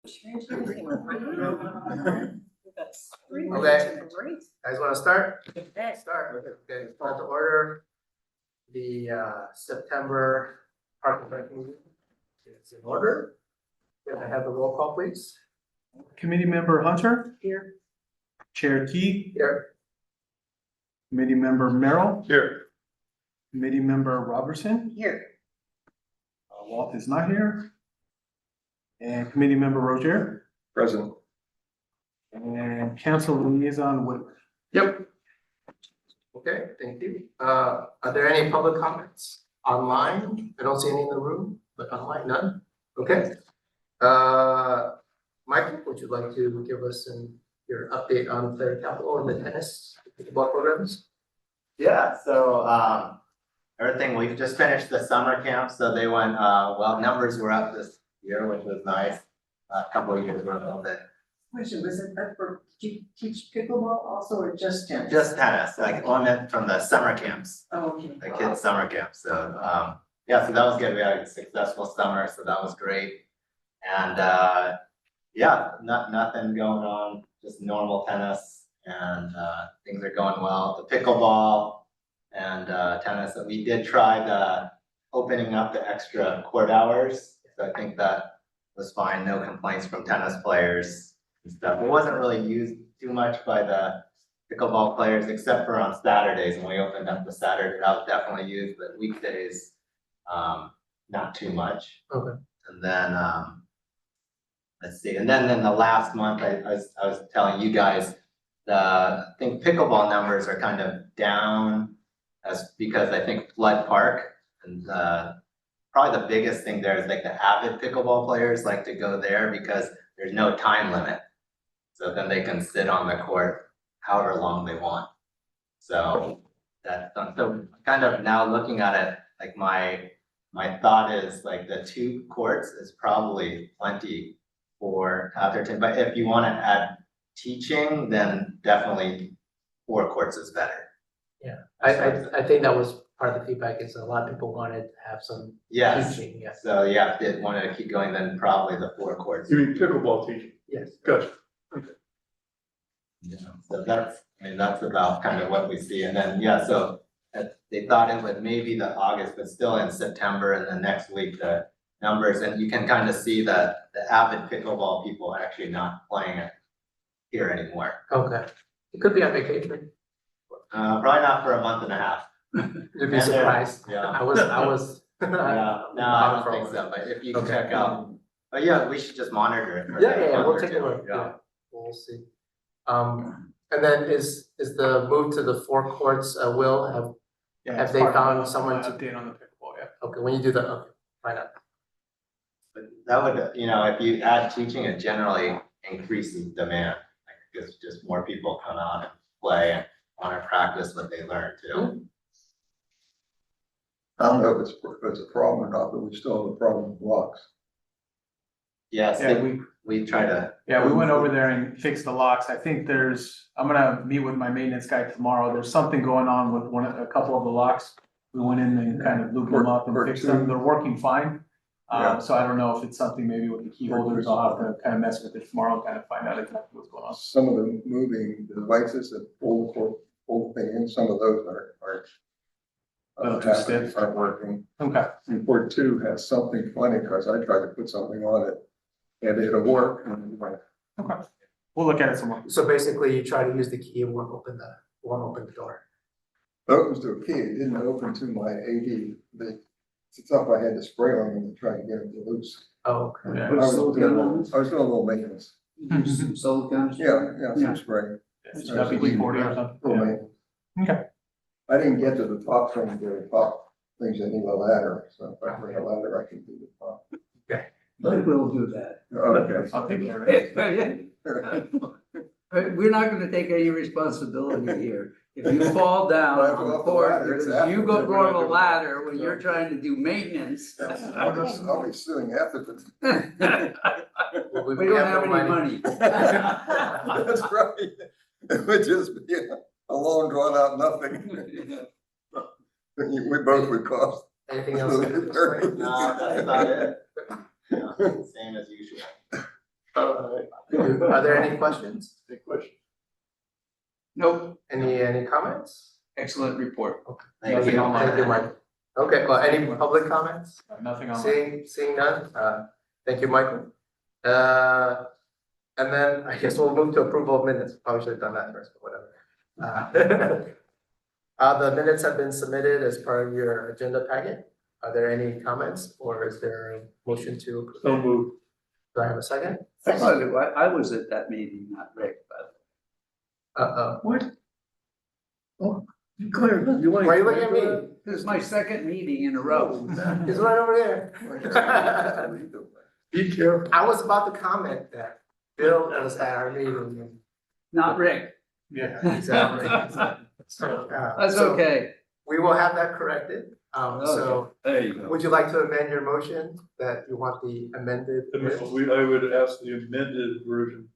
Okay, guys wanna start? Start, okay, call to order. The September Park and Rec meeting is in order. Can I have the roll call, please? Committee member Hunter, Here. Chair Key, Here. committee member Merrill, Here. committee member Robertson, Here. Walt is not here. And committee member Roger, Present. and council liaison Whitmer. Yep. Okay, thank you. Are there any public comments online? I don't see any in the room, but online, none? Okay. Michael, would you like to give us your update on the capital and the tennis ball programs? Yeah, so everything, we just finished the summer camp, so they went, well, numbers were up this year, which was nice. A couple of years were a little bit. Question, was it for, did you teach pickleball also or just tennis? Just tennis, like on it from the summer camps, Oh, okay. the kids' summer camps, so yeah, so that was good, we had a successful summer, so that was great. And yeah, nothing going on, just normal tennis, and things are going well. The pickleball and tennis, that we did try the opening up the extra court hours, so I think that was fine, no complaints from tennis players and stuff. It wasn't really used too much by the pickleball players, except for on Saturdays, when we opened up the Saturday, that was definitely used, but weekdays, not too much. Okay. And then, let's see, and then in the last month, I was telling you guys, I think pickleball numbers are kind of down because I think Flood Park and probably the biggest thing there is like the avid pickleball players like to go there because there's no time limit. So then they can sit on the court however long they want. So that's so kind of now looking at it, like my thought is like the 2 courts is probably plenty for Atherton, but if you want to add teaching, then definitely 4 courts is better. Yeah, I think that was part of the feedback is a lot of people wanted to have some Yes, teaching, yes. so yeah, if they wanted to keep going, then probably the 4 courts. You mean pickleball teaching? Yes. Gotcha. Yeah, so that's about kind of what we see, and then, yeah, so they thought it would maybe the August, but still in September, and then next week, the numbers, and you can kind of see that the avid pickleball people are actually not playing it here anymore. Okay, it could be on vacation, Probably not for a month and a half. you'd be surprised. Yeah. I was. Yeah, no, I don't think so, but if you can Okay. check out, but yeah, we should just monitor it. for Yeah, a month we'll or take a 2, look, yeah. yeah, we'll see. And then is the move to the 4 courts, Will, Yeah, Have it's they part of found the someone to- update on the pickleball, yeah. okay, when you do that, okay, find out. But that would, if you add teaching, it generally increases demand, like, because just more people come out and play and want to practice what they learn too. I don't know if it's a problem or not, but we still have a problem with blocks. Yes, Yeah, we try to, we went over there and fixed the locks. I think I'm gonna meet with my maintenance guy tomorrow. There's something going on with a couple of the locks. We went in and kind of looped them up and Or fixed them. two. They're working fine. Yeah. So I don't know if it's something maybe with the key holders. I'll have to kind of mess with it tomorrow and kind of find out exactly what's going on. Some of the moving devices that pull the thing in, some of those aren't. Too stiff. Aren't working. Okay, And port 2 has something funny, because I tried to put something on it and it'll work. And it went, okay. We'll look at it some more. So basically you try to use the key and won't open the door. it opens to a key, it didn't open to my AD. It's stuff I had to spray on them to try to get it to loose. Oh, okay. Yeah. I was doing a little maintenance. Some silicone? Yeah, Yeah. some spray. It's WD-40 or something. Little Yeah. maintenance. Okay. I didn't get to the top thing, the top things that need a ladder, so if I bring a ladder, I can do the top. But we'll do that. Okay. I'll take care of it. We're not gonna take any responsibility here. If you fall down Well, on the off the board, ladder, it's because you go after. on a ladder when you're trying to do maintenance. I'll be suing Atherton. Well, We don't have any money. That's right. It would just be a long drawn out nothing. We both would cost. Anything else? no, that's about it. Yeah, same as usual. Are there any questions? Any question? Nope, Any comments? excellent report. Thank Nothing you. online. Thank you, Mike. Okay, well, any public comments? Nothing on. Seeing none, thank you, Michael. And then I guess we'll move to approval of minutes, probably should have done that first, but whatever. The minutes have been submitted as part of your agenda packet. Are there any comments or is there a motion to approve? So moved. Do I have a second? I was at that meeting, not Rick, but What? Claire, you want? Why are you looking at me? this is my second meeting in a row. He's right over there. Be careful. I was about to comment that Bill was at our meeting. Not Rick. Yeah. Exactly. So, That's so okay. we will have that corrected. So There you go. would you like to amend your motion that you want the amended? I would ask the amended version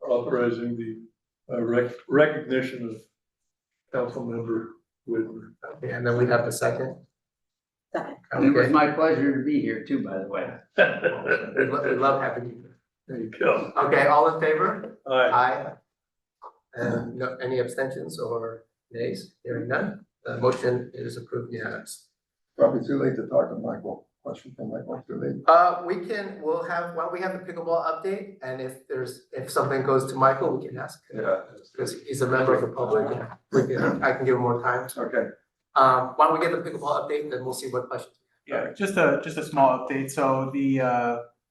authorizing the recognition of council member Whitmer. Okay, and then we have the second. And it was Okay, my pleasure to be here too, by the way. we love having you. There you go. Okay, all in favor? Aye. Aye. And no, any abstentions or nays? Hearing none, the motion is approved unanimous. Probably too late to talk to Michael. Question from Michael, too late. We'll have, well, we have the pickleball update, and if something goes to Michael, we can ask. Yeah. Because he's a member of the public, and I can give him more time. Okay. Why don't we get the pickleball update, then we'll see what questions. Yeah, just a small update. So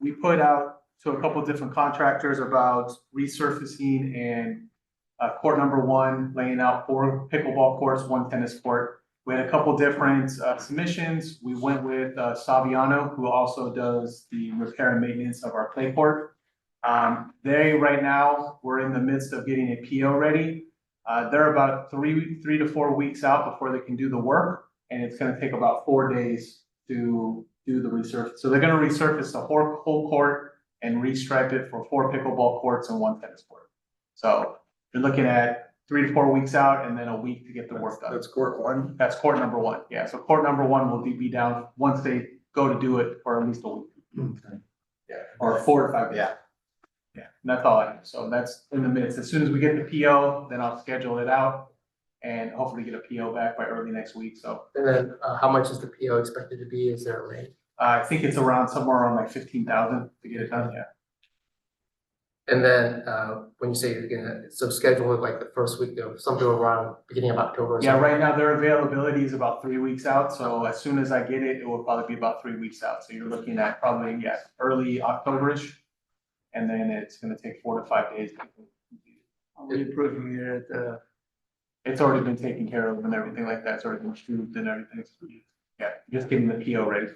we put out to a couple of different contractors about resurfacing and court number 1, laying out 4 pickleball courts, 1 tennis court. We had a couple different submissions. We went with Saviano, who also does the repair and maintenance of our clay court. Right now, we're in the midst of getting a PO ready. They're about 3 to 4 weeks out before they can do the work, and it's gonna take about 4 days to do the resurface. So they're gonna resurface the whole court and restripe it for 4 pickleball courts and 1 tennis court. So you're looking at 3 to 4 weeks out and then a week to get the work done. That's court 1. That's court number 1. Yeah, so court number 1 will be down once they go to do it for at least a week. Yeah, or 4 to 5 days. Yeah. Yeah, and that's all I have. So that's in the midst. As soon as we get the PO, then I'll schedule it out and hopefully get a PO back by early next week. So And then, how much is the PO expected to be? Is there a range? I think it's around somewhere around like 15,000 to get it done. Yeah. And then, when you say you're gonna, so schedule it like the first week of something around beginning of October or Yeah, something? right now their availability is about 3 weeks out. So as soon as I get it, it will probably be about 3 weeks out. So you're looking at probably, early October-ish. And then it's gonna take 4 to 5 days. to complete it. I'll be approving it at It's already been taken care of and everything like that. It's already been shooted and everything. Yeah, just getting the PO ready.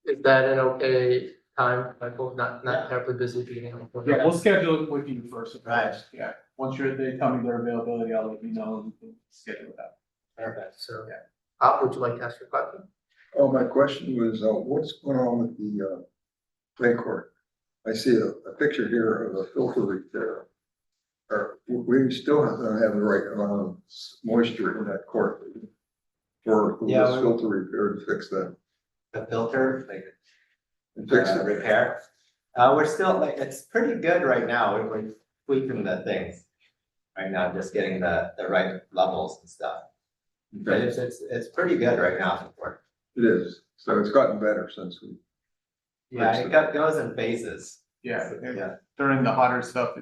Is that an okay time, Michael? Not terribly busy beginning of October? Yeah, we'll schedule it with you first. of Right. course. Yeah, once they tell me their availability, I'll let you know and we can schedule it out. Perfect, so, Al, would you like to ask your question? Oh, my question was, what's going on with the clay court? I see a picture here of a filter repair. We still have the right amount of moisture in that court for Yeah, this filter repair to fix that. The filter, like And fix it. repair. We're still, like, it's pretty good right now. We're tweaking the things. Right now, just getting the right levels and stuff. But it's pretty good right now. It is. So it's gotten better since we. Yeah, it goes in phases. Yeah, Yeah. during the hotter stuff,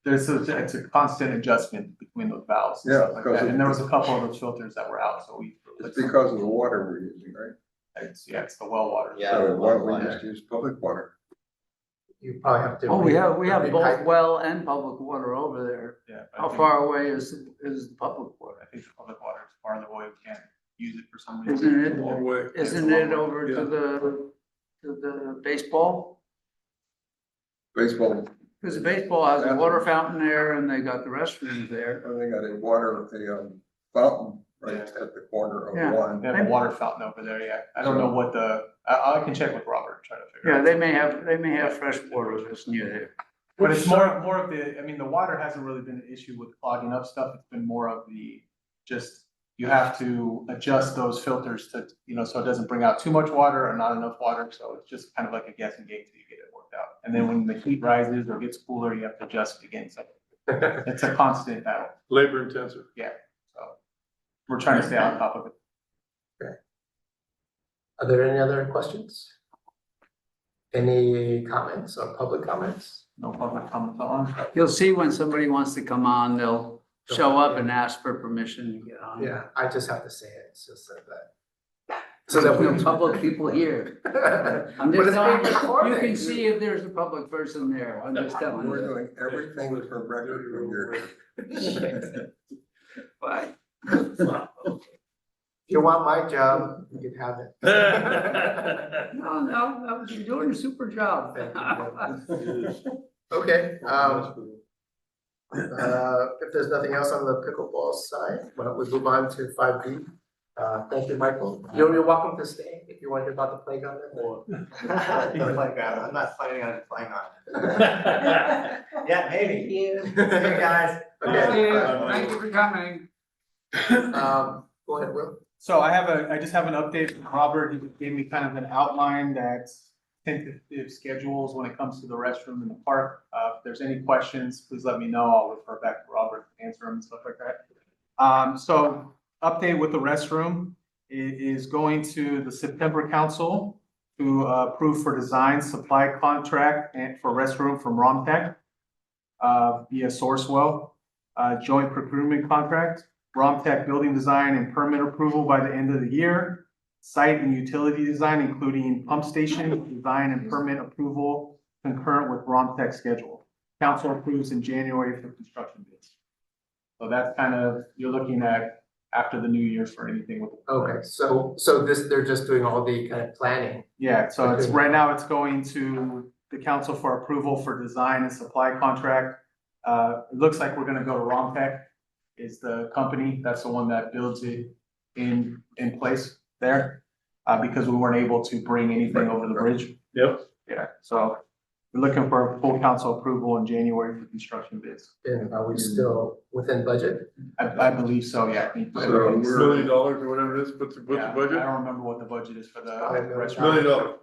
it's a constant adjustment between those valves and Yeah, stuff like because that. it- And there was a couple of those filters that were out, so we. It's because of the water we're using, right? It's the well water. Yeah. So why don't we water. just use public water? You probably have to. Oh, we have both repipe. well and public water over there. Yeah. I How think- far away is the public water? I think the public water is farther away. We can't use it for some reason. Isn't it, Long way. isn't it over to the baseball? Baseball, Because the baseball has a water fountain there and they got the restrooms there. they got a fountain right at the corner Yeah. of one. They have a water fountain over there, yeah. I don't know what I can check with Robert, try to figure Yeah, out. they may have fresh water that's near there. But it's more of the, I mean, the water hasn't really been an issue with clogging up stuff. It's been more of just you have to adjust those filters to, so it doesn't bring out too much water or not enough water. So it's just kind of like a guessing game till you get it worked out. And then when the heat rises or gets cooler, you have to adjust it again. So it's a constant battle. Labor intensive. So we're trying to stay on top of it. Are there any other questions? Any comments or public comments? No public comments on. You'll see when somebody wants to come on, they'll show up and ask for permission to get on. Yeah, I just have to say it, it's just like that. So that we. No public people here. I'm But just it's telling being you, recorded. you can see if there's a public person there. I'm just telling We're you. doing everything for record from here. Bye. If you want my job, you can have it. No, you're doing a super job. Okay, if there's nothing else on the pickleball side, why don't we move on to 5B? Thank you, Michael. You're welcome to stay if you want to hear about the playground. Playground, I'm not planning on playing on it. Yeah, maybe. See you guys. Okay, Thank you for coming. go ahead, Will. So I just have an update from Robert. He gave me kind of an outline that's tentative schedules when it comes to the restroom in the park. If there's any questions, please let me know. I'll refer back to Robert to answer them and stuff like that. So update with the restroom is going to the September council to approve for design supply contract and for restroom from Romtech via Sourcewell, joint procurement contract, Romtech building design and permit approval by the end of the year, site and utility design, including pump station design and permit approval concurrent with Romtech schedule. Council approves in January for construction bids. So that's kind of, you're looking at after the new year for anything with. Okay, so this, they're just doing all the kind of planning. Yeah, so it's right now it's going to the council for approval for design and supply contract. It looks like we're gonna go to Romtech is the company. That's the one that builds it in place there. Because we weren't able to bring anything over the bridge. Yep. Yeah, so we're looking for full council approval in January for construction bids. And are we still within budget? I believe so, yeah. So $1 million or whatever it is, what's the Yeah, I budget? don't remember what the budget is for the $5 restaurant. $1 million.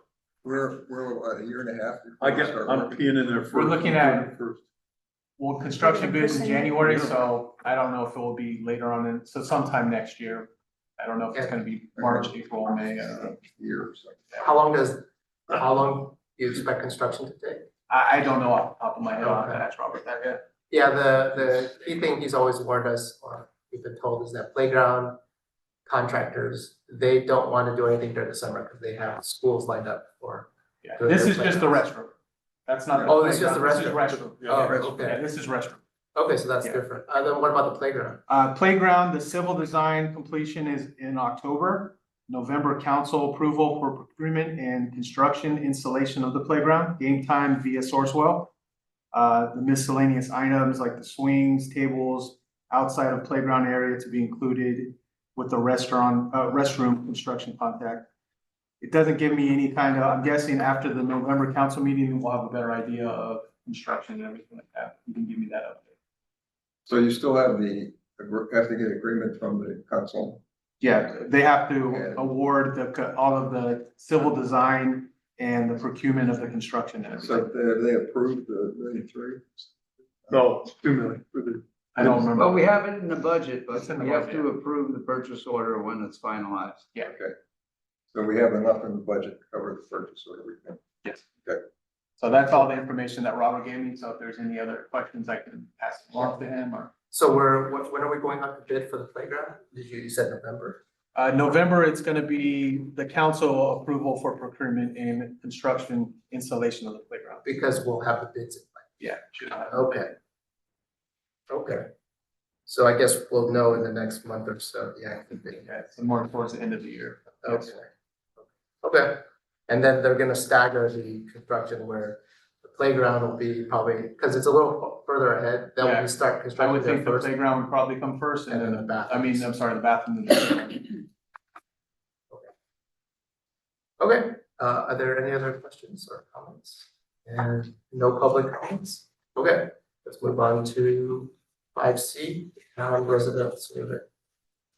We're what, a year and a half? before I we guess start I'm working? peeing in there first. We're looking I'm at- doing it First. Well, construction bids in January, so I don't know if it will be later on in, so sometime next year. I don't know if it's gonna be March, April, May, Year or something. How long do you expect construction to take? I don't know off the top of my head, I'll have to Okay. ask Robert that, yeah. Yeah, the key thing he's always warned us, or we've been told, is that playground contractors, they don't want to do anything during the summer because they have schools lined up for. Yeah, Good, this good is just the restroom. That's not. Oh, this is just the playground. This is restroom. restroom. Oh, Yeah, okay, this is restroom. okay, so that's Yeah. different. Then what about the playground? Playground, the civil design completion is in October. November council approval for procurement and construction installation of the playground, game time via Sourcewell. The miscellaneous items like the swings, tables, outside of playground area to be included with the restroom construction contact. It doesn't give me any kind of, I'm guessing after the November council meeting, we'll have a better idea of construction and everything like that. You can give me that update. So you still have have to get agreement from the council? Yeah, they have to Yeah. award all of the civil design and the procurement of the construction and So everything. they approved the $1,000,003? No, it's 2 million for the. I don't remember. Well, we have it in the budget, but It's in the we have budget. to approve the purchase order when it's finalized. Okay. So we have enough in the budget to cover the purchase of everything. Yes. Okay. So that's all the information that Robert gave me. So if there's any other questions, I can pass them along to him or. So when are we going out to bid for the playground? You said November? November, it's gonna be the council approval for procurement and construction installation of the playground. Because we'll have the bids in place. Yeah. should have. Okay. Okay. So I guess we'll know in the next month or so, the active bid. Yeah, so more towards the end of the year. Yes. Okay. Okay, and then they're gonna stagger the construction where the playground will be probably, because it's a little further ahead, they'll Yeah. be start I constructing would there think the first. playground would probably come first and then, the bathroom. I'm sorry, the bathroom. and the- Okay, are there any other questions or comments? And no public comments? Okay, let's move on to 5C, town resident survey.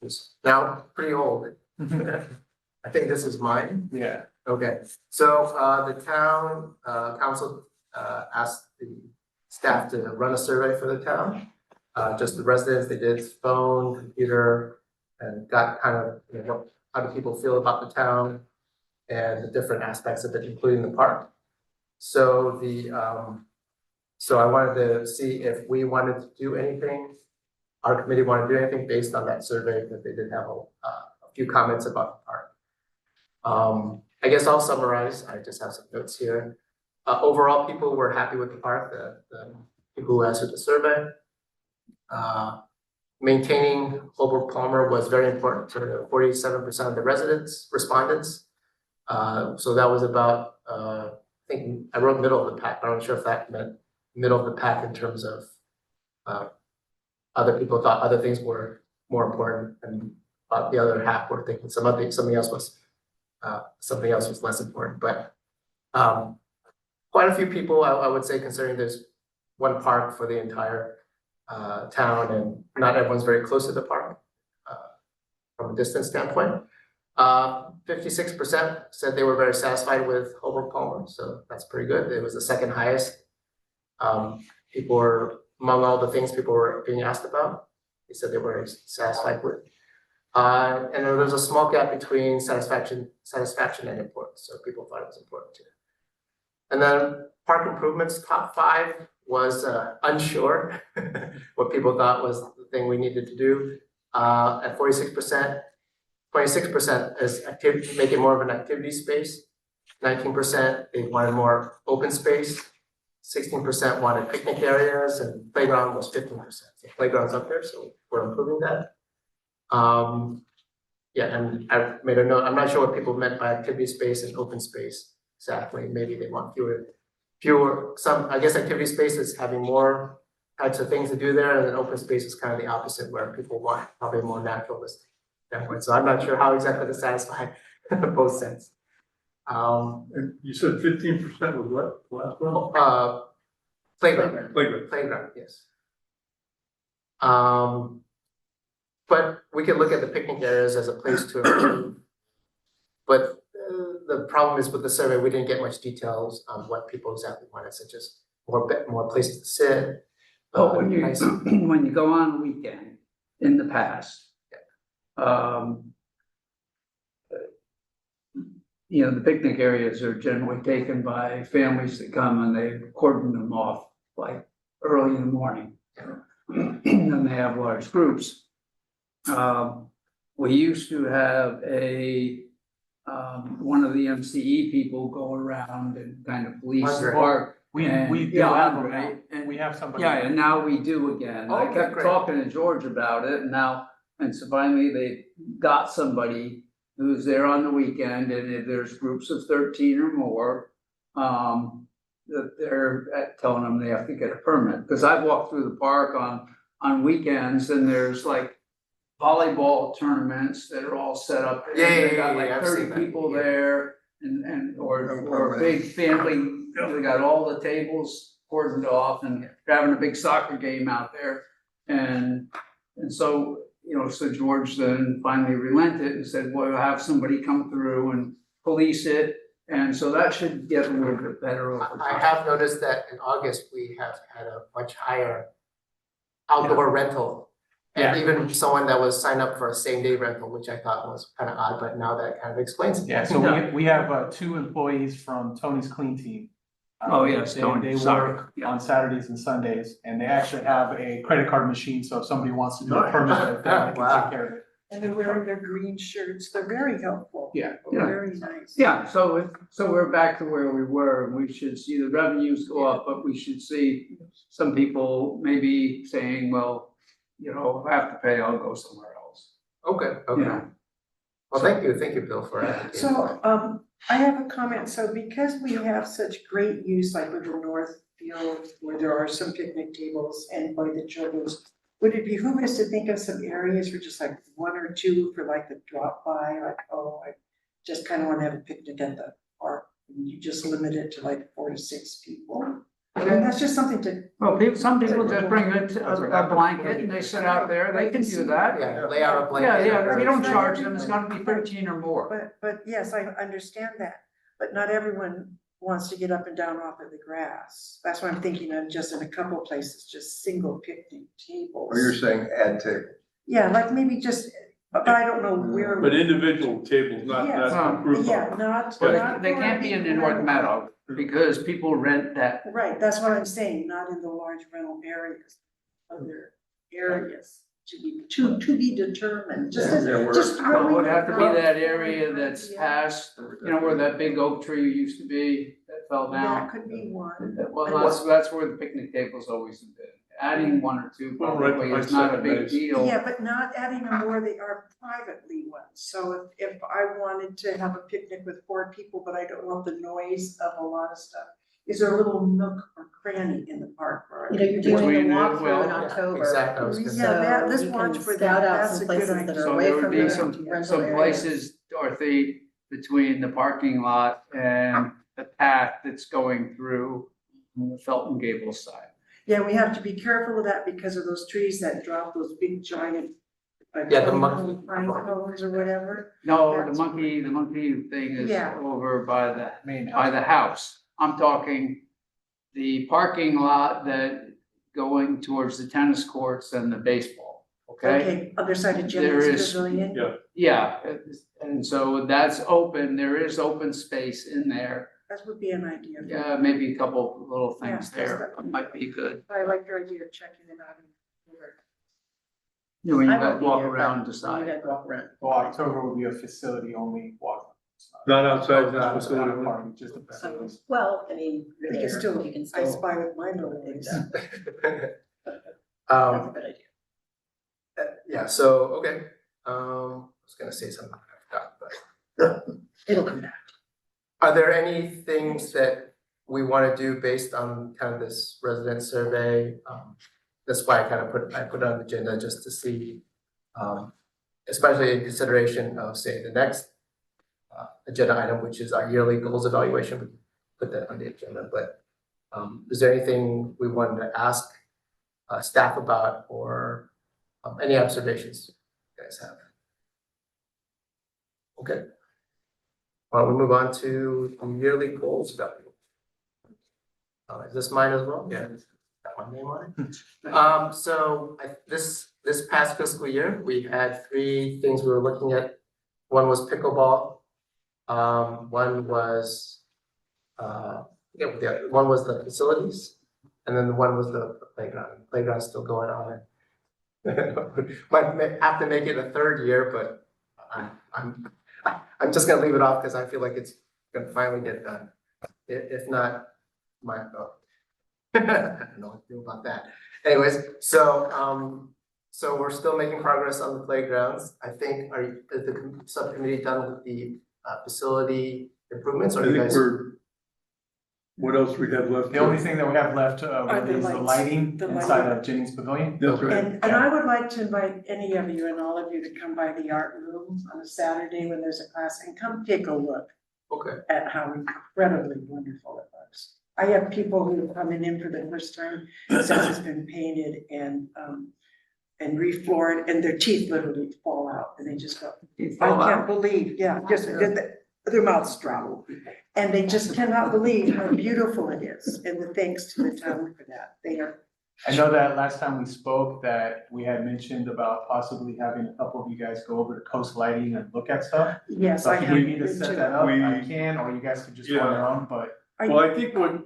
It's now pretty old. I think this is mine. Yeah, Okay, so the town council asked the staff to run a survey for the town. Just the residents, they did phone, computer, and got kind of, you know, how do people feel about the town and the different aspects of it, including the park. So so I wanted to see if we wanted to do anything, our committee wanted to do anything based on that survey, because they did have a few comments about the park. I guess I'll summarize, I just have some notes here. Overall, people were happy with the park, the people who answered the survey. Maintaining Holbrook Palmer was very important to 47% of the respondents. So that was about, I think I wrote middle of the pack, but I'm not sure if that meant middle of the pack in terms of other people thought other things were more important, and the other half were thinking something else was less important. But quite a few people, I would say, considering there's one park for the entire town, and not everyone's very close to the park from a distance standpoint. 56% said they were very satisfied with Holbrook Palmer, so that's pretty good. It was the second highest. People were, among all the things people were being asked about, they said they were satisfied with. And then there's a small gap between satisfaction and importance, so people thought it was important too. And then park improvements, top 5 was unsure what people thought was the thing we needed to do. At 46%, 26% is activity, make it more of an activity space. 19% they wanted more open space. 16% wanted picnic areas, and playground was 15%. So playground's up there, so we're improving that. Yeah, and I made a note. I'm not sure what people meant by activity space and open space exactly. Maybe they want fewer. Some, I guess, activity space is having more types of things to do there, and then open space is kind of the opposite, where people want probably more naturalistic standpoint. So I'm not sure how exactly to satisfy both sense. And you said 15% was what, the last one? Playground. Playground. Playground, yes. But we could look at the picnic areas as a place to improve. But the problem is with the survey, we didn't get much details on what people exactly wanted, such as more places to sit. But when nice- when you go on a weekend in the past, you know, the picnic areas are generally taken by families that come and they cordon them off like early in the morning. And then they have large groups. We used to have one of the MCE people go around and kind of police the Andre. park. we And- do yeah, have Andre, them now. and- We have somebody. Yeah, and now we do again. I Okay, kept great. talking to George about it, and now, and so finally they got somebody who's there on the weekend, and if there's groups of 13 or more, that they're telling them they have to get a permit. Because I've walked through the park on weekends, and there's like volleyball tournaments that are all set up. and Yeah, They got yeah, like I've 30 seen that, people yeah. there, or a big family, they got all the tables cordoned off, and they're having a big soccer game out there. And so, you know, so George then finally relented and said, well, we'll have somebody come through and police it. And so that should get a little bit better over I time. have noticed that in August, we have had a much higher outdoor rental. And even someone that was signed up for a same day rental, which I thought was kind of odd, but now that kind of explains it. Yeah, so Yeah. we have 2 employees from Tony's Clean Team. Oh, yes, They Tony, work soccer, yeah. on Saturdays and Sundays, and they actually have a credit card machine, so if somebody wants to do a Nice. permit right there, they can Wow. take care of it. And they're wearing their green shirts, they're very helpful. Yeah. Yeah. Very nice. Yeah, so we're back to where we were, and we should see the revenues go up, but we should see some people maybe saying, well, you know, if I have to pay, I'll go somewhere else. Okay, Yeah. okay. Well, thank you, Bill, for advocating. So, I have a comment, so because we have such great use, like with the North Field, where there are some picnic tables and by the children's, would it behoove us to think of some areas for just like 1 or 2 for like the drop by, like, oh, I just kind of want to have a picnic at the park, and you just limit it to like 4 to 6 people? I mean, that's just something to, Well, some people just bring a blanket and they sit out there, they can do that. Yeah, lay out a blanket. Yeah, if you don't charge them, it's gotta be 13 or more. but yes, I understand that. But not everyone wants to get up and down off of the grass. That's why I'm thinking of just in a couple places, just single picnic tables. Or you're saying add table. Yeah, like maybe just, but I don't know where. But individual tables, not Yeah. group. Yeah, not. But not they for can't be in the the North rental. Meadow because people rent that. Right, that's what I'm saying, not in the large rental areas, other areas to be determined, just as, Yeah, we're- just It throwing. would have to be it out that there. area that's past, where that big oak tree used to be that fell That down. could be one. Well, that's where the picnic tables always have been. Adding one or two Well, right probably is behind not a big Second Base. deal. Yeah, but not adding them where they are privately ones. So if I wanted to have a picnic with 4 people, but I don't want the noise of a lot of stuff, is there a little nook or cranny in the park where I? You know, you're Between doing the- a walkthrough in well, Yeah, October. exactly, I was gonna Yeah, say. that- let's So you watch can for scout that. out That's some a good places that idea. are So away there would from be the some rental areas. places, Dorothy, between the parking lot and the path that's going through on the Felton Gables side. Yeah, we have to be careful of that because of those trees that drop those big giant. Yeah, the monkey. Pine cones or whatever. No, That's- the monkey thing is Yeah. over by the Main by the house. I'm talking the parking lot that going towards the tennis courts and the baseball, okay? Okay, other side of There Jennings is- Pavilion. Yeah. Yeah, and so that's open, there is open space in there. That would be an idea. Yeah, maybe a couple little things Yeah, there might be good. I like your idea of checking it out. When you I got won't to be walk here, around and but decide. You guys walk around. Well, October will be a facility only walk. Not outside, Not not a facility. party, just a facility. Well, I mean, You can there, still, you can I still. spy with my little legs. Exactly. That's a good idea. Yeah, so, okay, I was gonna say something, I forgot, but. It'll come back. Are there any things that we wanna do based on kind of this resident survey? That's why I put it on the agenda just to see, especially in consideration of, say, the next agenda item, which is our yearly goals evaluation, we put that on the agenda, but is there anything we wanted to ask staff about or any observations you guys have? Okay. Well, we move on to the yearly goals evaluation. Is this mine as well? Yeah. Got my name on it. So this past fiscal year, we had 3 things we were looking at. One was pickleball. One was one was the facilities, and then one was the playground. The playground's still going on. Might have to make it a 3rd year, but I'm just gonna leave it off because I feel like it's gonna finally get done. If not, I don't know what to do about that. Anyways, so we're still making progress on the playgrounds. I think, is the subcommittee done with the facility improvements, I or you think guys? what else we have left? The only thing that we have left really is the lights. lighting The inside lighting. of Jennings Pavilion. That's right. And I would like to invite any of you and all of you to come by the art room on a Saturday when there's a class and come take a look Okay, at how incredibly wonderful it looks. I have people who are coming in for the first time since it's been painted and refloored, and their teeth literally fall out, and they just go, I can't believe, yeah, just, their mouths drop. And they just cannot believe how beautiful it is, and the thanks to the town for that, they are. I know that last time we spoke that we had mentioned about possibly having a couple of you guys go over to Coast Lighting and look at stuff. Yes, So I if have. you need to set that up, I We- can, or you guys could just go on your own, but Well, I think go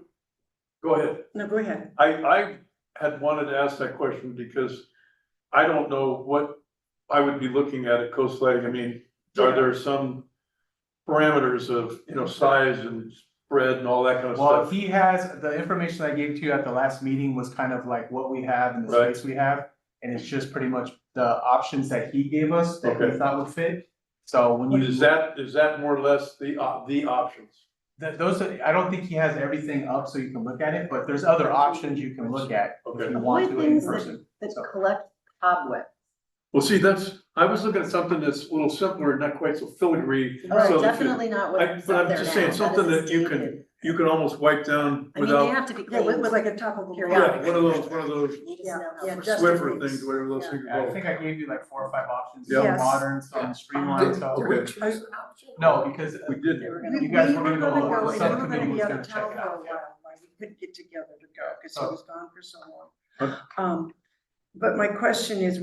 ahead. No, go ahead. I had wanted to ask that question because I don't know what I would be looking at Coast Lighting. I mean, are there some parameters of, size and spread and all that kind of well, stuff? he has, the information I gave to you at the last meeting was kind of like what we have and the Right. space we have. And it's just pretty much the options that he gave us that we Okay. thought would fit. So when you. Is that more or less the options? Those, I don't think he has everything up so you can look at it, but there's other options you can look at if Okay. you want to in Things person. That So- collect cobwebs. Well, see, I was looking at something that's a little simpler, not quite so filigree. All right, so that you- definitely not But what's I'm up there just now. saying, something is that you dated. you can almost wipe down I mean, they without, have to be Yeah, with cleaned. like a topical. Periodic. yeah, one of those Yeah, just in Swiffer case. things, whatever those Yeah. things Yeah, I are think called. I gave you like 4 or 5 options, Yeah. some Yes. modern, some streamlined, so. Okay. No, because We They didn't. were gonna- You guys we were gonna go, gonna the and we were subcommittee gonna was be out gonna of check town it for a out, yeah. while, why we couldn't get together to go, cause he Oh. was gone for so long. But my question is,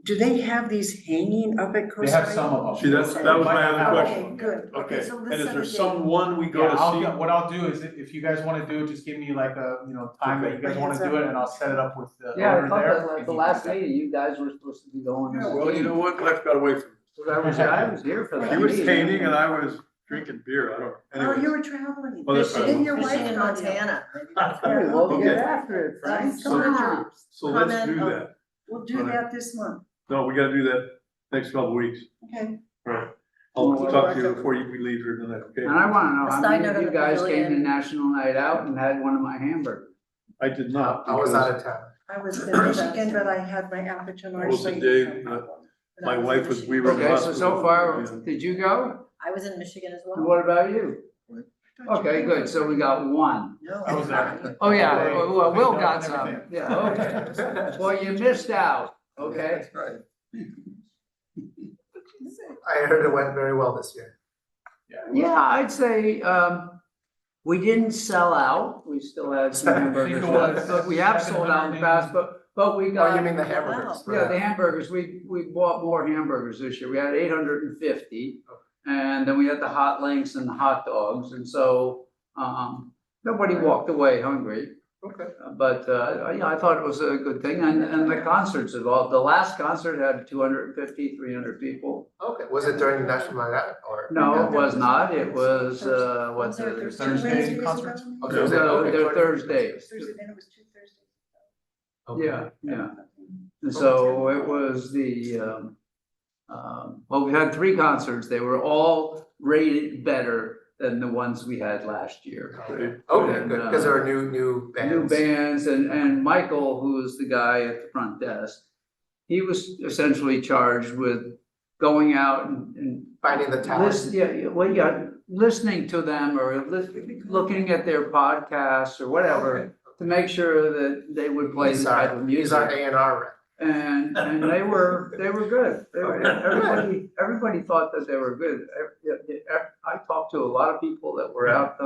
do they have these hanging up at Coast They have Guard? some of them. See, that was my other Okay, question. good, okay, Okay, so and let's is set there a date. someone we go Yeah, to see? what I'll do is if you guys wanna do it, just give me like a, time that you guys wanna do it and I'll set it up with the Yeah, I owner thought there. that at and the you last can- meeting, you guys were supposed to be going. Yeah, well, you know what, life got away from I was here for me. that. He was meeting. painting and I was drinking beer, I don't, Oh, you anyway. were traveling. Well, that's Fishing. right. Your wife Fishing in got you. Montana. Hey, well, Okay. get after it, Frank. So- Come on. So let's do Comment, that. We'll do that this month, No, we gotta do that next couple of weeks. okay? Right. I'll talk to you before we leave here tonight, okay? And I wanna know A how side many note of on you the guys came to pavilion. National Night Out and had one of my hamburgers. I did not. I was because out of town. I was in Michigan, but I had my Atherton That was the RC. day that My wife was, we were in the Okay, so hospital. far, and- did you go? I was in Michigan as And well. what about you? Okay, good, so we got one. No. I was there. Oh, yeah, Hey, well, Will cleaned up got and some, everything. yeah, okay. Well, you missed out, okay? That's right. I heard it went very well this year. Yeah, I'd say, we didn't sell out, we still had some hamburgers I think it was left, but we have sold out in the past, but we Oh, got. you mean the hamburgers? Yeah, the hamburgers, we bought more hamburgers this year, we had 850. And then we had the hot links and the hot dogs, and so, nobody walked away hungry. Okay. But, yeah, I thought it was a good thing, and the concerts as well, the last concert had 250, 300 people. Okay, was it during the National Night Out or? No, it was not, it was, what's There- it? there's two Thursday Wednesdays concerts? ago? Okay, was it- No, okay, they're 20. Thursdays. Thursday, then it was 2 Thursdays. Okay. Yeah, yeah. And so it was well, we had 3 concerts. They were all rated better than the ones we had last year. Okay. Okay, And, good, because there are new bands. New bands and Michael, who was the guy at the front desk, he was essentially charged with going out and Finding the talent. listening to them or looking at their podcasts or whatever to make sure that they would play the type of He's our music. A&R rep. And they were good. Everybody thought that they were good. I talked to a lot of people that were at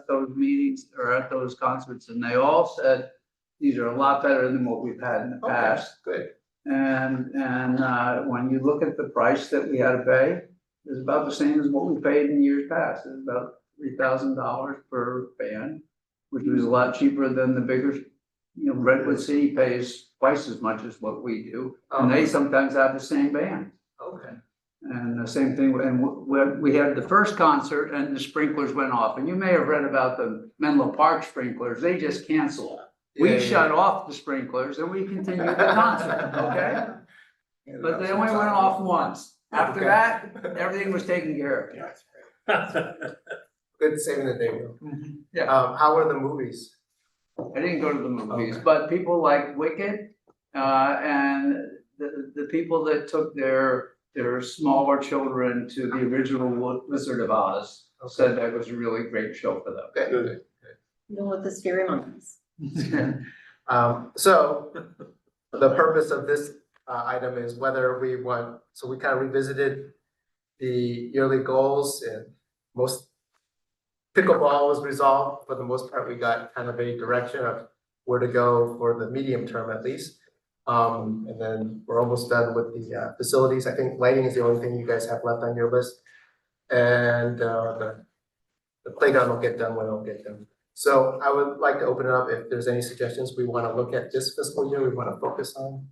those meetings or at those concerts, and they all said, these are a lot better than what we've had in the Okay, past. good. And when you look at the price that we had to pay, it's about the same as what we paid in years past. It's about $3,000 per band, which was a lot cheaper than the bigger, Redwood City pays twice as much as what we do. And they sometimes have the same band. Okay. And the same thing, and we had the first concert and the sprinklers went off. And you may have read about the Menlo Park sprinklers. They just canceled. We shut off the sprinklers and we continued the concert, okay? But they only went off once. After Okay. that, everything was taken care of. Good saving the day, Will. Yeah. How were the movies? I didn't go to the movies, Okay. but people like Wicked, and the people that took their smaller children to the original Wizard of Oz said that was a really great show for them. Okay, good. Deal with the scary monkeys. So the purpose of this item is whether we want, so we kind of revisited the yearly goals and most pickleball was resolved. For the most part, we got kind of a direction of where to go for the medium term at least. And then we're almost done with the facilities. I think lighting is the only thing you guys have left on your list. And the playground will get done when it'll get done. So I would like to open it up if there's any suggestions we want to look at this fiscal year, we want to focus on.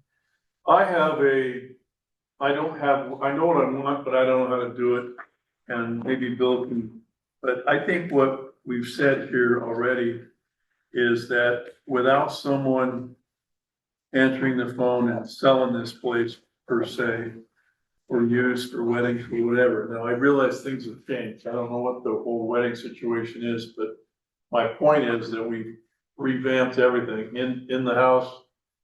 I know what I want, but I don't know how to do it. And maybe Bill can, but I think what we've said here already is that without someone answering the phone and selling this place per se, for use, for weddings, for whatever. Now, I realize things have changed. I don't know what the whole wedding situation is, but my point is that we've revamped everything in the house,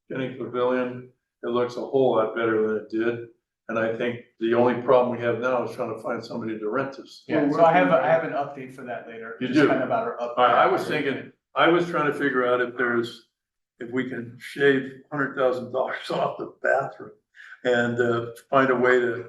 Jennings Pavilion. It looks a whole lot better than it did. And I think the only problem we have now is trying to find somebody to rent this. Yeah, so I have an update for that later. You just do? Kind of about our update. I was thinking, I was trying to figure out if we can shave $100,000 off the bathroom and find a way to,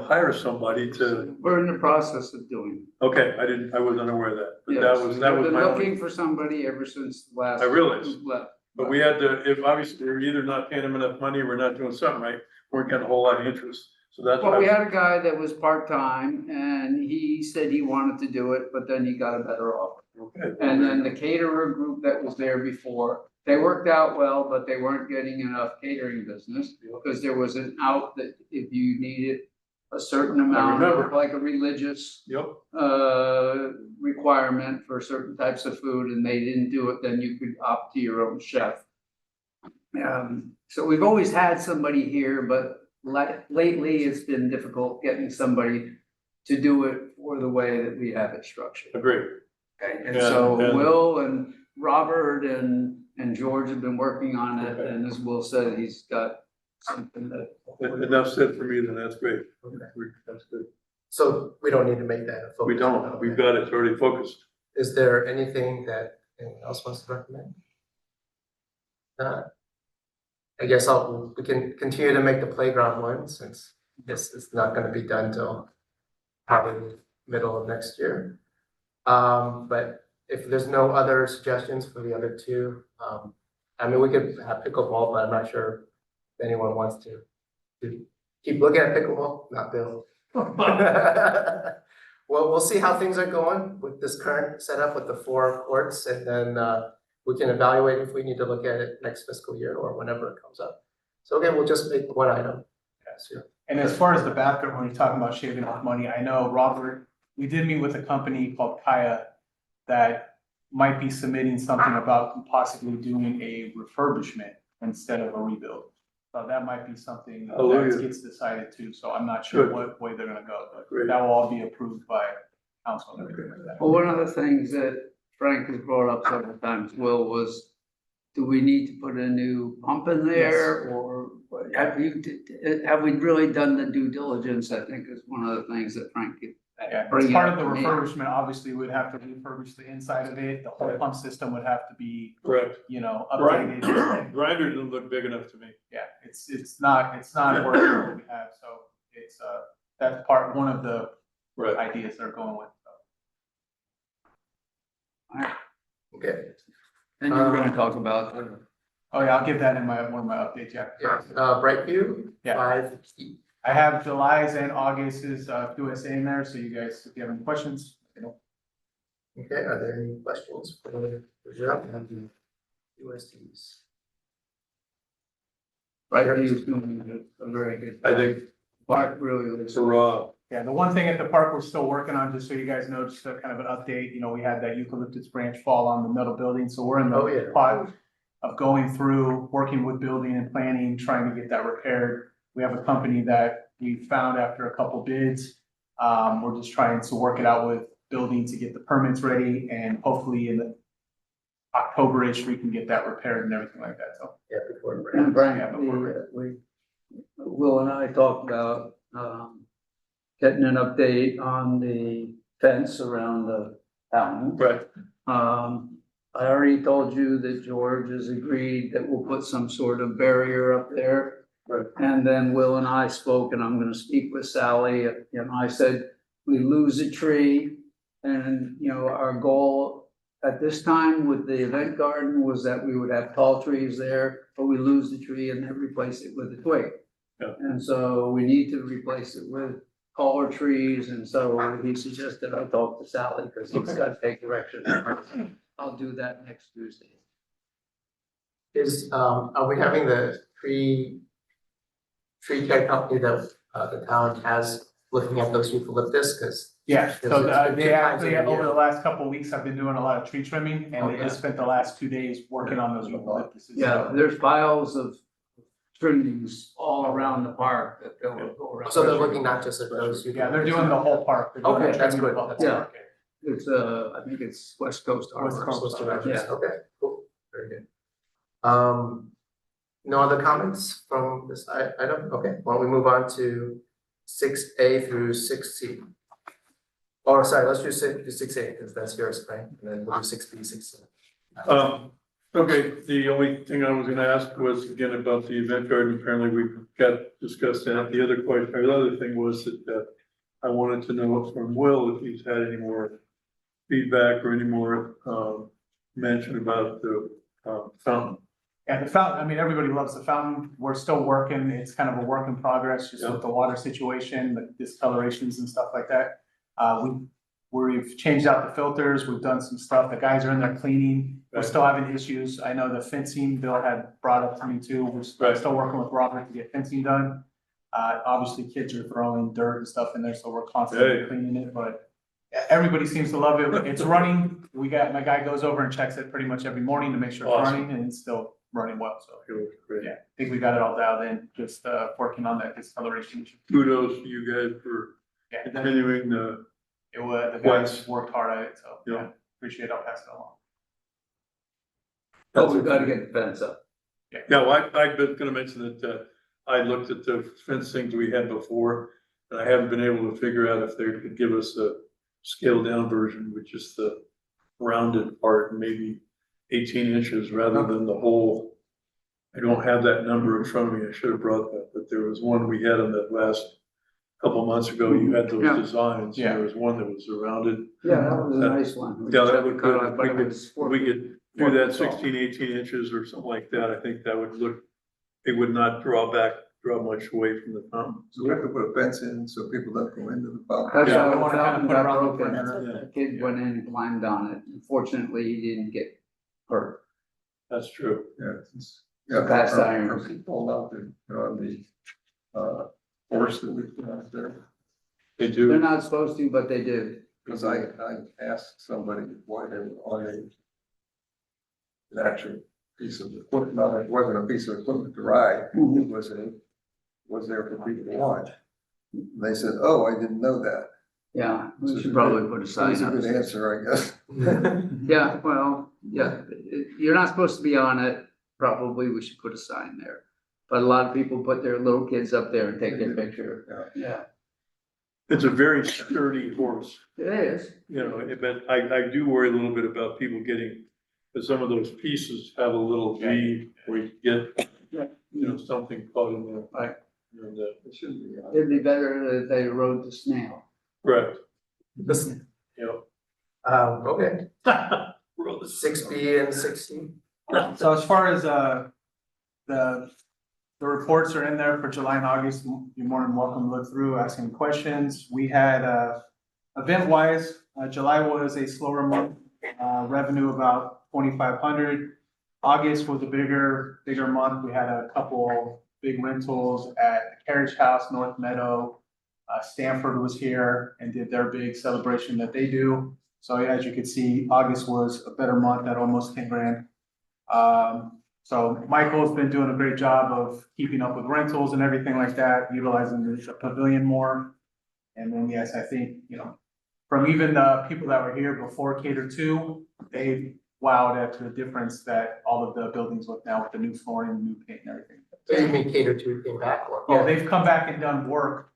hire somebody to, We're in the process of doing. okay, I wasn't aware of that, but Yes, that was we've been my looking only. for somebody ever since the last. I realize. Left. But we had to, if obviously we're either not paying them enough money, or we're not doing something right, we're getting a whole lot of interest, so that's Well, why. we had a guy that was part-time and he said he wanted to do it, but then he got a better offer. Okay. And then the caterer group that was there before, they worked out well, but they weren't getting enough catering business. Because there was an out that if you needed a certain amount of, remember. like a religious Yep, requirement for certain types of food and they didn't do it, then you could opt to your own chef. So we've always had somebody here, but lately it's been difficult getting somebody to do it for the way that we have it structured. agreed. Okay, and Yeah, so and- Will and Robert and George have been working on it, Okay. and as Will said, he's got something that. Enough said for me, then that's great. Okay. That's good. So we don't need to make that a focus. We don't, we've got it already focused. Is there anything that anyone else wants to recommend? I guess we can continue to make the playground one since this is not gonna be done till probably middle of next year. But if there's no other suggestions for the other two, I mean, we could have pickleball, but I'm not sure if anyone wants to keep looking at pickleball, not Bill. Well, we'll see how things are going with this current setup with the 4 courts, and then we can evaluate if we need to look at it next fiscal year or whenever it comes up. So again, we'll just make one item. And as far as the bathroom, when you're talking about shaving off money, I know Robert, we did meet with a company called Kaya that might be submitting something about possibly doing a refurbishment instead of a rebuild. So that might be something Hallelujah. that gets decided too, so I'm not sure Good. what way they're gonna go, but Great. that will all be approved by council and everything like that. Well, one of the things that Frank has brought up several times, Will, was do we need to put a new pump in there or have we really done the due diligence? I think is one of the things that Frank could Yeah, as bring part up of the to me. refurbishment, obviously, we'd have to refurbish the inside of it, the whole pump system would have to be, Correct. updated. Grinder didn't look big enough to me. Yeah, it's not working what we have, so it's, that's one of the Right. ideas they're going with, so. Okay, And you're gonna talk about, Oh, yeah, I'll give that in one of my updates, yeah. yeah, Brightview, Yeah. 5E. I have July's and August's, QSA in there, so you guys, if you have any questions, you know. Okay, are there any questions for Jeff and the USDs? right, he's doing a very good. I think Mark really looks. for, Yeah, the one thing at the park we're still working on, just so you guys know, just a kind of an update, we had that eucalyptus branch fall on the metal building, so we're in Oh, the yeah. pod of going through, working with building and planning, trying to get that repaired. We have a company that we found after a couple bids. We're just trying to work it out with building to get the permits ready, and hopefully in the October-ish, we can get that repaired and everything like that, so. Yeah, before. And Frank, Yeah, but we're Will and I talked about, getting an update on the fence around the fountain. right, I already told you that George has agreed that we'll put some sort of barrier up there. Right. And then Will and I spoke, and I'm gonna speak with Sally, and I said, we lose a tree. And, our goal at this time with the event garden was that we would have tall trees there, but we lose the tree and then replace it with a twig. Yeah. And so we need to replace it with taller trees, and so he suggested I talk to Sally, because he's got to take direction. I'll do that next Tuesday. Are we having the tree care company that the town has looking at those eucalyptus? Because Yeah, so It's been they 2 times actually, in a over year. the last couple of weeks, I've been doing a lot of tree trimming, and Oh, they just yeah. spent the last 2 days working on those eucalyptuses. Yeah, there's piles of trimmings all around the park that they'll go around. so they're looking not just at those. Yeah, they're doing the whole park. They're doing Okay, the that's trimming good. of the Yeah. park. It's, I think it's West Coast Harbor. West Coast. Supposed to register. Yeah. Okay, cool, very good. No other comments from this item? Okay, why don't we move on to 6A through 6C? Oh, sorry, let's do 6A, because that's yours, right? And then we'll do 6B, 6C. Okay, the only thing I was gonna ask was again about the event garden. Apparently we got discussed that. The other question, or the other thing was that I wanted to know from Will if he's had any more feedback or any more mention about the fountain. Yeah, the fountain, I mean, everybody loves the fountain. We're still working. It's kind of a work in progress, just with the water situation, the discolorations and stuff like that. We've changed out the filters. We've done some stuff. The guys are in there cleaning. We're still having issues. I know the fencing Bill had brought up to me too. We're still working with Robert to get fencing done. Obviously kids are throwing dirt and stuff in there, so we're constantly cleaning it, but everybody seems to love it. It's running. My guy goes over and checks it pretty much every morning to make sure it's running, and it's still running well, so. Yeah, I think we got it all dialed in, just working on that discoloration issue. Kudos to you guys for continuing the. The guys worked hard at it, so yeah, appreciate it. I'll pass it along. But we've got to get the fence up. Yeah, well, I've been gonna mention that I looked at the fence things we had before, and I haven't been able to figure out if they could give us a scaled down version with just the rounded part, maybe 18 inches rather than the whole. I don't have that number in front of me. I should have brought that, but there was one we had on that last couple months ago. You had those designs. Yeah. There was one that was rounded. Yeah, that was a nice one. Yeah, that would cut off, but it was we could do that 16, 18 inches or something like that. I think that would look, it would not draw much away from the fountain. So we have to put a fence in so people don't go into the fountain. That's Yeah, how I the wanna kind of fountain put got around the broken. perimeter. A kid went in and climbed on it. Unfortunately, he didn't get hurt. That's true. Yeah, it's, yeah. Cast our- iron. our people out there, on the, force that we put out there. They They're do. not supposed to, but they did. Because I asked somebody why they were on an actual piece of equipment, no, it wasn't a piece of equipment to ride, it was there for people to watch. And they said, oh, I didn't know that. Yeah, we should probably put a That sign was a up. good answer, I guess. Yeah, well, yeah, you're not supposed to be on it. Probably we should put a sign there. But a lot of people put their little kids up there and take their picture. Yeah, It's a very sturdy horse, it is. you know, but I do worry a little bit about people getting, because some of those pieces have a little V where you get, you know, something caught in there. Right. And, It shouldn't be. It'd be better if they rode the snail. correct, Listen, you okay, know. 6B and 6C. So as far as the reports are in there for July and August, you're more than welcome to look through, ask any questions. We had event wise, July was a slower month, revenue about 2,500. August was a bigger month. We had a couple big rentals at the Carriage House, North Meadow. Stanford was here and did their big celebration that they do. So as you can see, August was a better month at almost 10 grand. So Michael's been doing a great job of keeping up with rentals and everything like that, utilizing the pavilion more. And then, yes, I think, you know, from even the people that were here before Cater 2, they wowed at the difference that all of the buildings look now with the new flooring, new paint and everything. So you mean Cater 2 came back or? Yeah, they've come back and done work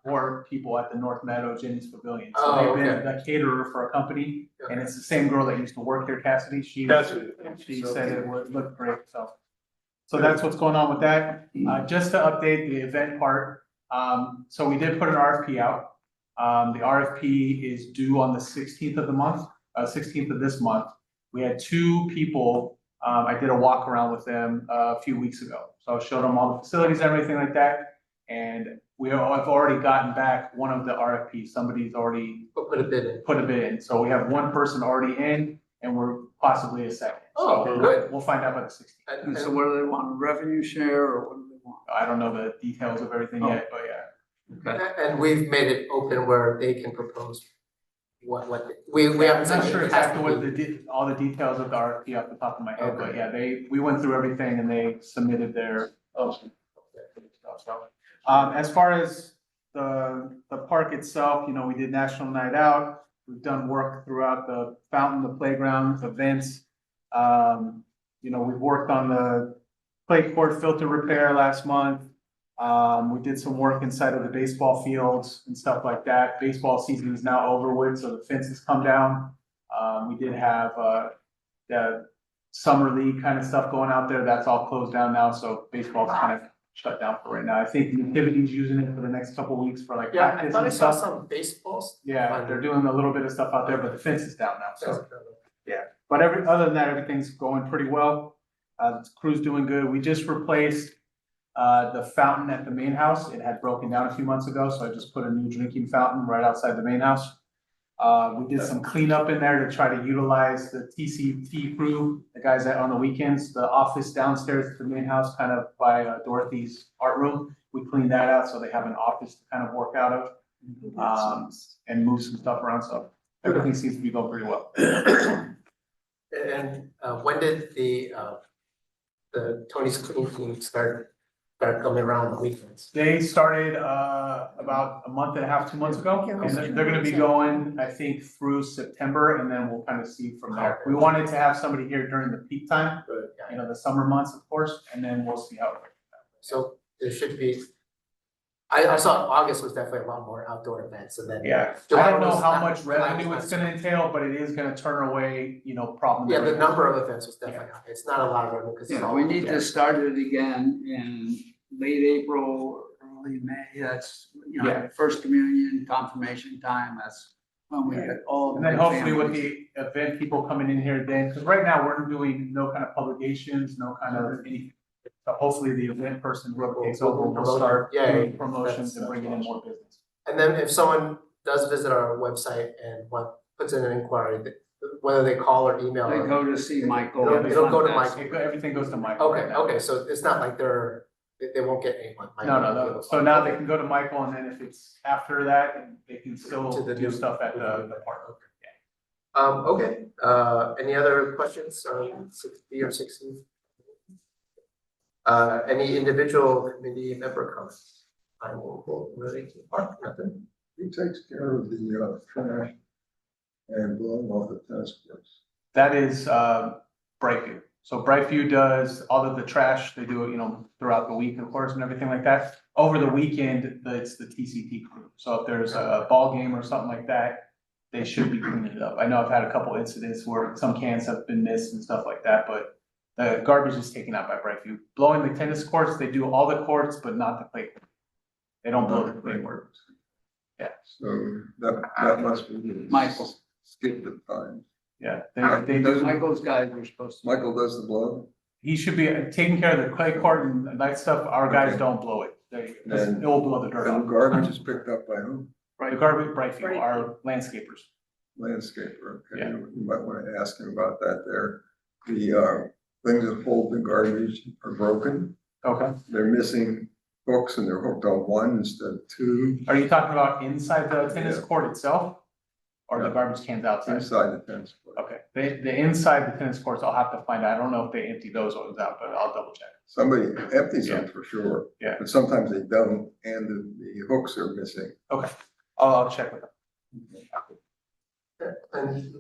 for people at the North Meadow Jenny's Pavilion. So Oh, they've been okay. the caterer for a company, and it's the same girl that used to work here, Cassidy. She said it would look great, so. So that's what's going on with that. Just to update the event part, so we did put an RFP out. The RFP is due on the 16th of the month, 16th of this month. We had 2 people, I did a walk around with them a few weeks ago. So I showed them all the facilities, everything like that. And I've already gotten back one of the RFPs. Somebody's already Put a bid in. put a bid in. So we have one person already in and we're possibly a second. Oh, So good. we'll find out by the 16th. And so what do they want, a revenue share or what do they want? I don't know the details of everything yet, but yeah. Okay. And we've made it open where they can propose what, we haven't I'm said not sure it has exactly to what be. all the details of the RFP off the top of my head, but Okay. yeah, we went through everything and they submitted their. So, as far as the park itself, you know, we did National Night Out. We've done work throughout the fountain, the playground, events. You know, we've worked on the clay court filter repair last month. We did some work inside of the baseball fields and stuff like that. Baseball season is now over with, so the fences come down. We did have, the summer league kind of stuff going out there. That's all closed down now, so baseball's kind of shut down for right now. I think the Nativity's using it for the next couple of weeks for like Yeah, I practice thought I and saw stuff. some baseballs. Yeah, they're doing a little bit of stuff out there, but the fence is down now, so. Yeah, but other than that, everything's going pretty well. The crew's doing good. We just replaced the fountain at the main house. It had broken down a few months ago, so I just put a new drinking fountain right outside the main house. We did some cleanup in there to try to utilize the TCT crew, the guys that on the weekends, the office downstairs at the main house, kind of by Dorothy's art room. We cleaned that out, so they have an office to kind of work out of, and move some stuff around, so everything seems to be going pretty well. And when did the Tony's Clean team start coming around on the weekends? They started about a month and a half, 2 months ago, Yeah, and they're gonna be going, I think, through September, and then we'll kind of see from there. We wanted to have somebody here during the peak time, you know, the summer months, of course, and then we'll see how it works. So there should be, I saw August was definitely a lot more outdoor events, and then. Yeah, July I don't know was how not- much July was revenue not it's gonna entail, but it is gonna turn away, you know, problems. Yeah, the number of events was definitely, it's not a lot of revenue, because it's Yeah, all. we need to start it again in late April, early May, that's, you know, Yeah. first communion, confirmation time, that's when we get all. And then the hopefully with families. the event people coming in here then, because right now we're doing no kind of publications, no kind of anything. So hopefully the event person who takes over will start Yeah, doing promotions and that's- bringing in more business. And then if someone does visit our website and puts in an inquiry, whether they call or email. They or- go to see Michael. It'll go to That's- Michael. Everything goes to Michael. right Okay, now. okay, so it's not like they won't get anyone. No, so now they can go to Michael, and then if it's after that, they can still To the do new- stuff at the park. Okay, any other questions on 6B or 6C? Any individual committee member comments? I will go really to park, nothing. Who takes care of the trash and blowing off the tennis courts? That is Brightview. So Brightview does all of the trash. They do it, you know, throughout the week, of course, and everything like that. Over the weekend, it's the TCT crew. So if there's a ball game or something like that, they should be cleaning it up. I know I've had a couple incidents where some cans have been missed and stuff like that, but the garbage is taken out by Brightview. Blowing the tennis courts, they do all the courts, but not the clay court. They don't blow the clay court. So that must be. Michael. Skip the time. Yeah, they do. Michael's guys are supposed to. Michael does the blow? He should be taking care of the clay court and that stuff. Our guys Okay. don't blow it. They And- will blow the dirt And the off. garbage is picked up by whom? The garbage, Brightview, our landscapers. Landscaper, okay, Yeah. you might wanna ask him about that there. The things that hold the garbage are broken, Okay. they're missing hooks and they're hooked on one instead of two Are you talking about inside the tennis Yeah. court itself? Or the Yeah. garbage cans outside? inside the tennis court. Okay, the inside the tennis courts, I'll have to find out. I don't know if they empty those ones out, but I'll double check. Somebody empties them for sure. Yeah. But sometimes they don't, and the hooks are missing. I'll check with them. And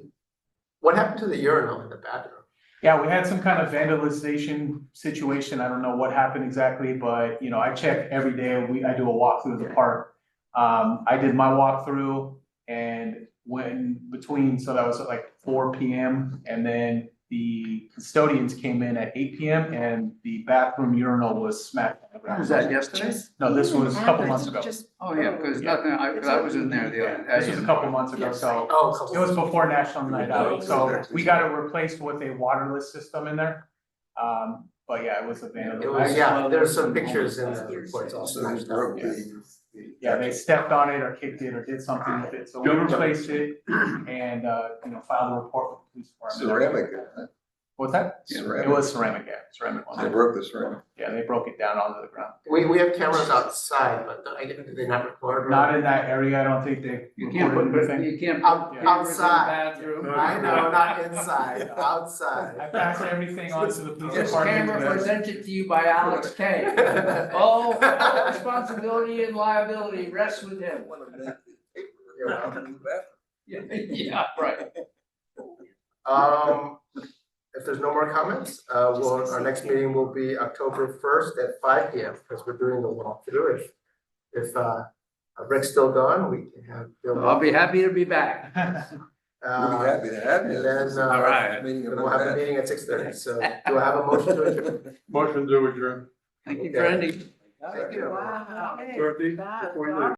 what happened to the urinal in the bathroom? Yeah, we had some kind of vandalization situation. I don't know what happened exactly, but you know, I check every day. I do a walkthrough of the park. I did my walkthrough and when between, so that was at like 4 PM. And then the custodians came in at 8 PM and the bathroom urinal was smacked on the ground. Was that yesterday? No, this was a couple months ago. Oh, yeah, because nothing, I was in there the other. This was a couple months ago, so. Oh, It was before National Night Out, so we got it replaced with a waterless system in there. But yeah, it was a vandal. it was, yeah, there's some pictures in the reports also. So they broke Yeah, they stepped on it or kicked it or did something with it, so we replaced it and, you know, filed a report with the police department. Ceramic, isn't it? What's that? It Ceramic. was ceramic, yeah, ceramic They one. broke the ceramic. Yeah, they broke it down onto the ground. We have cameras outside, but did they not record? or- Not in that area, I don't think they You can't put, recorded anything. you can't Out- put cameras in the outside. bathroom. I know, not inside, outside. I passed everything on to the police This department. camera presented to you by Alex K. All responsibility and liability rests with him. Yeah, right. if there's no more comments, our next meeting will be October 1st at 5 p.m. because we're doing the walkthrough. If Rick's still gone, we can have Bill. I'll be happy to be back. We'll be happy to have you. And then, All right. Meeting we'll have a about that. meeting at 6:30. So do I have a motion to adjourn? Motion to adjourn. Thank you, Okay. Brandy. Thank you. Wow. Dorothy, before you leave.